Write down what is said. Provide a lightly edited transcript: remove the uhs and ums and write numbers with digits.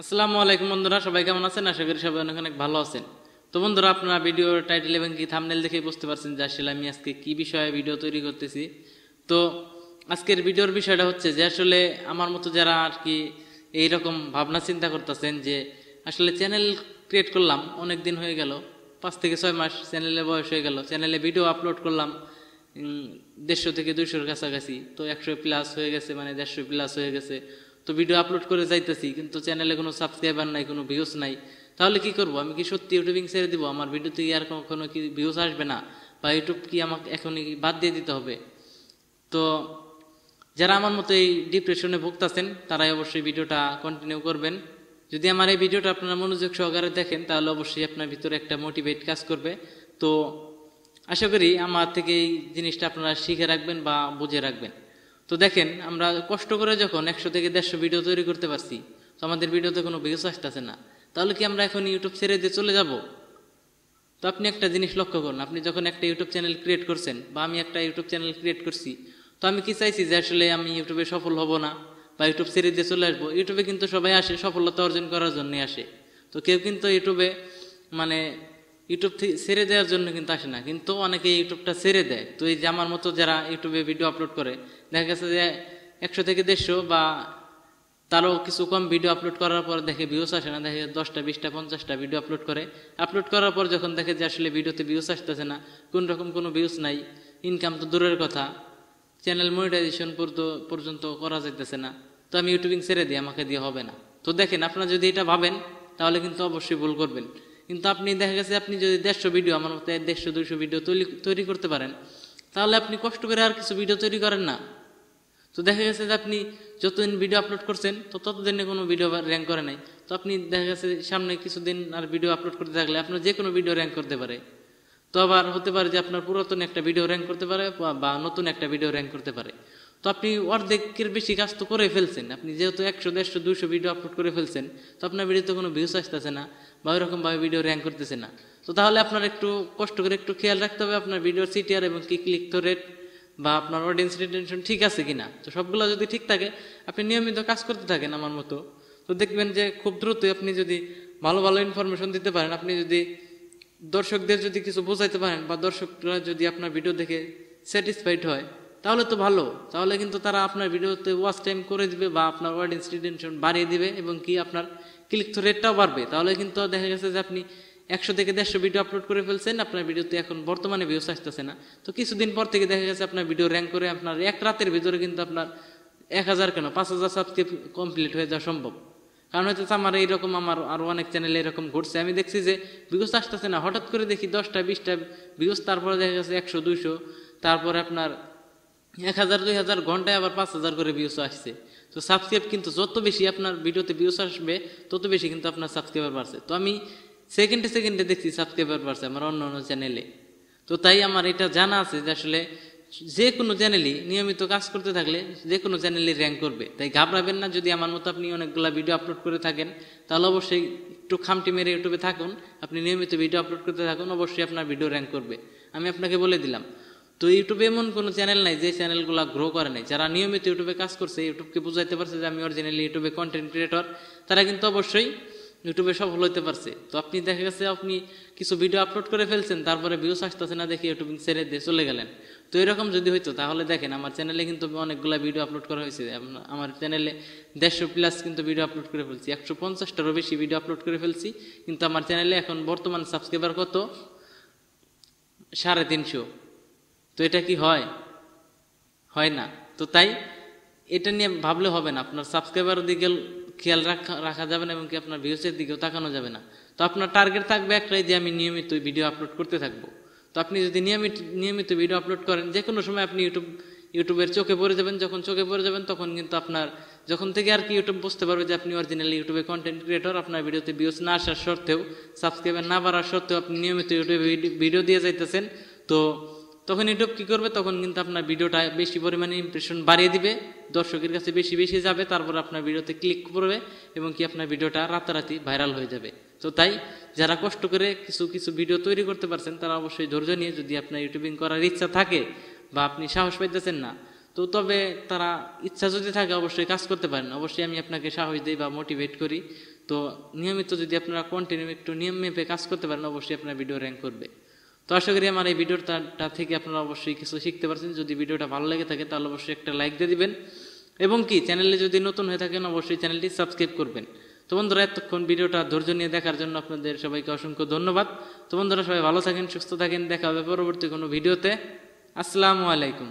আসসালামু আলাইকুম বন্ধুরা, সবাই কেমন আছেন? আশা করি সবাই অনেক অনেক ভালো আছেন। তো বন্ধুরা, আপনারা ভিডিও টাইটেল এবং কি থাম্বনেল দেখে বুঝতে পারছেন যে আসলে আমি আজকে কি বিষয়ে ভিডিও তৈরি করতেছি। তো আজকের ভিডিওর বিষয়টা হচ্ছে যে আসলে আমার মতো যারা আর কি এইরকম ভাবনা চিন্তা করতেছেন যে আসলে চ্যানেল ক্রিয়েট করলাম, অনেক দিন হয়ে গেল, 5 থেকে 6 মাস চ্যানেলে বয়স হয়ে গেল, চ্যানেলে ভিডিও আপলোড করলাম 150 থেকে 200-র কাছাকাছি, তো 100+ হয়ে গেছে, মানে 150+ হয়ে গেছে। তো ভিডিও আপলোড করে যাইতেছি, কিন্তু চ্যানেলে কোনো সাবস্ক্রাইবার নাই, কোনো ভিউজ নাই। তাহলে কি করব? আমি কি সত্যি ইউটিউবিং ছেড়ে দিব? আমার ভিডিওতে কি আর কখনো কি ভিউজ আসবে না, বা ইউটিউব কি আমাকে এখনই বাদ দিয়ে দিতে হবে? তো যারা আমার মতো এই ডিপ্রেশনে ভুগতেছেন তারাই অবশ্যই ভিডিওটা কন্টিনিউ করবেন। যদি আমার এই ভিডিওটা আপনারা মনোযোগ সহকারে দেখেন তাহলে অবশ্যই আপনার ভিতরে একটা মোটিভেট কাজ করবে। তো আশা করি আমার থেকে এই জিনিসটা আপনারা শিখে রাখবেন বা বুঝে রাখবেন। তো দেখেন, আমরা কষ্ট করে যখন 100 থেকে 150 ভিডিও তৈরি করতে পারছি, তো আমাদের ভিডিওতে কোনো ভিউজ আসতেছে না, তাহলে কি আমরা এখন ইউটিউব ছেড়ে দিয়ে চলে যাব? তো আপনি একটা জিনিস লক্ষ্য করুন, আপনি যখন একটা ইউটিউব চ্যানেল ক্রিয়েট করছেন বা আমি একটা ইউটিউব চ্যানেল ক্রিয়েট করছি, তো আমি কি চাইছি যে আসলে আমি ইউটিউবে সফল হব না বা ইউটিউব ছেড়ে দিয়ে চলে আসবো? ইউটিউবে কিন্তু সবাই আসে সফলতা অর্জন করার জন্য আসে। তো কেউ কিন্তু ইউটিউবে মানে ইউটিউব ছেড়ে দেওয়ার জন্য কিন্তু আসে না, কিন্তু অনেকে ইউটিউবটা ছেড়ে দেয়। তো এই যে আমার মতো যারা ইউটিউবে ভিডিও আপলোড করে, দেখা গেছে যে 100 থেকে 150 বা তারও কিছু কম ভিডিও আপলোড করার পর দেখে ভিউস আসে না, দেখে 10টা 20টা 50টা ভিডিও আপলোড করে, আপলোড করার পর যখন দেখে যে আসলে ভিডিওতে ভিউস আসতেছে না, কোন রকম কোনো ভিউস নাই, ইনকাম তো দূরের কথা, চ্যানেল মনিটাইজেশন পর্যন্ত করা যাইতেছে না, তো আমি ইউটিউবিং ছেড়ে দিই, আমাকে দিয়ে হবে না। তো দেখেন, আপনারা যদি এটা ভাবেন তাহলে কিন্তু অবশ্যই ভুল করবেন। কিন্তু আপনি দেখা গেছে আপনি যদি 150 ভিডিও, আমার মতো 150-200 ভিডিও তৈরি করতে পারেন, তাহলে আপনি কষ্ট করে আর কিছু ভিডিও তৈরি করেন না। তো দেখা গেছে যে আপনি যতদিন ভিডিও আপলোড করছেন তো ততদিনে কোনো ভিডিও র্যাঙ্ক করে নাই, তো আপনি দেখা গেছে সামনে কিছুদিন আর ভিডিও আপলোড করতে থাকলে আপনার যে কোনো ভিডিও র্যাঙ্ক করতে পারে। তো আবার হতে পারে যে আপনার পুরাতন একটা ভিডিও র্যাঙ্ক করতে পারে বা নতুন একটা ভিডিও র্যাঙ্ক করতে পারে। তো আপনি অর্ধেকের বেশি কাজ তো করে ফেলছেন, আপনি যেহেতু 100, 150, 200 ভিডিও আপলোড করে ফেলছেন, তো আপনার ভিডিওতে কোনো ভিউস আসতেছে না বা ওইরকমভাবে ভিডিও র্যাঙ্ক করতেছে না। তো তাহলে আপনার একটু কষ্ট করে একটু খেয়াল রাখতে হবে আপনার ভিডিওর সিটিআর এবং কি ক্লিক থ্রু রেট বা আপনার অডিয়েন্স রিটেনশন ঠিক আছে কিনা। তো সবগুলো যদি ঠিক থাকে, আপনি নিয়মিত কাজ করতে থাকেন আমার মতো, তো দেখবেন যে খুব দ্রুতই আপনি যদি ভালো ভালো ইনফরমেশন দিতে পারেন, আপনি যদি দর্শকদের যদি কিছু বোঝাইতে পারেন বা দর্শকরা যদি আপনার ভিডিও দেখে স্যাটিসফাইড হয়, তাহলে তো ভালো, তাহলে কিন্তু তারা আপনার ভিডিওতে ওয়াচ টাইম করে দিবে বা আপনার অডিয়েন্স রিটেনশন বাড়িয়ে দিবে এবং কি আপনার ক্লিক থ্রু রেটটাও বাড়বে। তাহলে কিন্তু দেখা গেছে যে আপনি 100 থেকে 150 ভিডিও আপলোড করে ফেলছেন, আপনার ভিডিওতে এখন বর্তমানে ভিউস আসতেছে না, তো কিছুদিন পর থেকে দেখা গেছে আপনার ভিডিও র্যাঙ্ক করে আপনার এক রাতের ভিতরে কিন্তু আপনার 1000 কেন 5000 সাবস্ক্রাইব কমপ্লিট হয়ে যাওয়া সম্ভব। কারণ হচ্ছে আমার এইরকম, আমার আরো অনেক চ্যানেলে এরকম ঘটছে, আমি দেখছি যে ভিউস আসতেছে না, হঠাৎ করে দেখি 10টা 20টা ভিউস, তারপরে দেখা গেছে 100 200, তারপরে আপনার 1000 2000 ঘন্টায় আবার 5000 করে ভিউস আসছে। তো সাবস্ক্রাইব কিন্তু যত বেশি আপনার ভিডিওতে ভিউস আসবে তত বেশি কিন্তু আপনার সাবস্ক্রাইবার বাড়ছে। তো আমি সেকেন্ডে সেকেন্ডে দেখছি সাবস্ক্রাইবার বাড়ছে আমার অন্য অন্য চ্যানেলে। তো তাই আমার এটা জানা আছে যে আসলে যে কোনো চ্যানেলই নিয়মিত কাজ করতে থাকলে যে কোনো চ্যানেলই র্যাঙ্ক করবে। তাই ঘাবড়াবেন না, যদি আমার মতো আপনি অনেকগুলা ভিডিও আপলোড করে থাকেন তাহলে অবশ্যই একটু খামটি মেরে ইউটিউবে থাকুন, আপনি নিয়মিত ভিডিও আপলোড করতে থাকুন, অবশ্যই আপনার ভিডিও র্যাঙ্ক করবে, আমি আপনাকে বলে দিলাম। তো ইউটিউবে এমন কোনো চ্যানেল নাই যে চ্যানেলগুলো গ্রো করে নাই, যারা নিয়মিত ইউটিউবে কাজ করছে, ইউটিউবকে বুঝাইতে পারছে যে আমি অরিজিনালি ইউটিউবে কন্টেন্ট ক্রিয়েটর, তারা কিন্তু অবশ্যই ইউটিউবে সফল হতে পারছে। তো আপনি দেখা গেছে আপনি কিছু ভিডিও আপলোড করে ফেলছেন, তারপরে ভিউস আসতেছে না দেখে ইউটিউব ছেড়ে দিয়ে চলে গেলেন। তো এরকম যদি হইতো তাহলে দেখেন আমার চ্যানেলে কিন্তু অনেকগুলো ভিডিও আপলোড করা হয়েছে, আমার চ্যানেলে 150+ কিন্তু ভিডিও আপলোড করে ফেলছি, 150টারও বেশি ভিডিও আপলোড করে ফেলছি, কিন্তু আমার চ্যানেলে এখন বর্তমান সাবস্ক্রাইবার কত? 350। তো এটা কি হয়? হয় না। তো তাই এটা নিয়ে ভাবলে হবে না, আপনার সাবস্ক্রাইবারের দিকে খেয়াল রাখা যাবে না এবং কি আপনার ভিউসের দিকেও তাকানো যাবে না। তো আপনার টার্গেট থাকবে একটাই, যে আমি নিয়মিত ভিডিও আপলোড করতে থাকবো। তো আপনি যদি নিয়মিত ভিডিও আপলোড করেন, যে কোনো সময় আপনি ইউটিউবের চোখে পড়ে যাবেন, যখন চোখে পড়ে যাবেন তখন কিন্তু আপনার যখন থেকে আর কি ইউটিউব বুঝতে পারবে যে আপনি অরিজিনালি ইউটিউবে কন্টেন্ট ক্রিয়েটর, আপনার ভিডিওতে ভিউস না আসার সত্ত্বেও, সাবস্ক্রাইবার না বাড়ার সত্ত্বেও আপনি নিয়মিত ইউটিউবে ভিডিও দিয়ে যাইতেছেন, তো তখন ইউটিউব কি করবে? তখন কিন্তু আপনার ভিডিওটা বেশি পরিমাণে ইমপ্রেশন বাড়িয়ে দিবে, দর্শকের কাছে বেশি বেশি যাবে, তারপর আপনার ভিডিওতে ক্লিক করবে এবং কি আপনার ভিডিওটা রাতারাতি ভাইরাল হয়ে যাবে। তো তাই যারা কষ্ট করে কিছু কিছু ভিডিও তৈরি করতে পারছেন তারা অবশ্যই ধৈর্য নিয়ে, যদি আপনার ইউটিউবিং করার ইচ্ছা থাকে বা আপনি সাহস পাইতেছেন না, তো তো তবে তারা ইচ্ছা যদি থাকে অবশ্যই কাজ করতে পারেন, অবশ্যই আমি আপনাকে সাহস দিই বা মোটিভেট করি। তো নিয়মিত যদি আপনারা কন্টিনিউ একটু নিয়ম মেপে কাজ করতে পারেন অবশ্যই আপনার ভিডিও র্যাঙ্ক করবে। তো আশা করি আমার এই ভিডিওটা থেকে আপনারা অবশ্যই কিছু শিখতে পারছেন। যদি ভিডিওটা ভালো লেগে থাকে তাহলে অবশ্যই একটা লাইক দিয়ে দিবেন, এবং কি চ্যানেলে যদি নতুন হয়ে থাকেন অবশ্যই চ্যানেলটি সাবস্ক্রাইব করবেন। তো বন্ধুরা এতক্ষণ ভিডিওটা ধৈর্য নিয়ে দেখার জন্য আপনাদের সবাইকে অসংখ্য ধন্যবাদ। তো বন্ধুরা সবাই ভালো থাকেন, সুস্থ থাকেন, দেখা হবে পরবর্তী কোনো ভিডিওতে। আসসালামু আলাইকুম।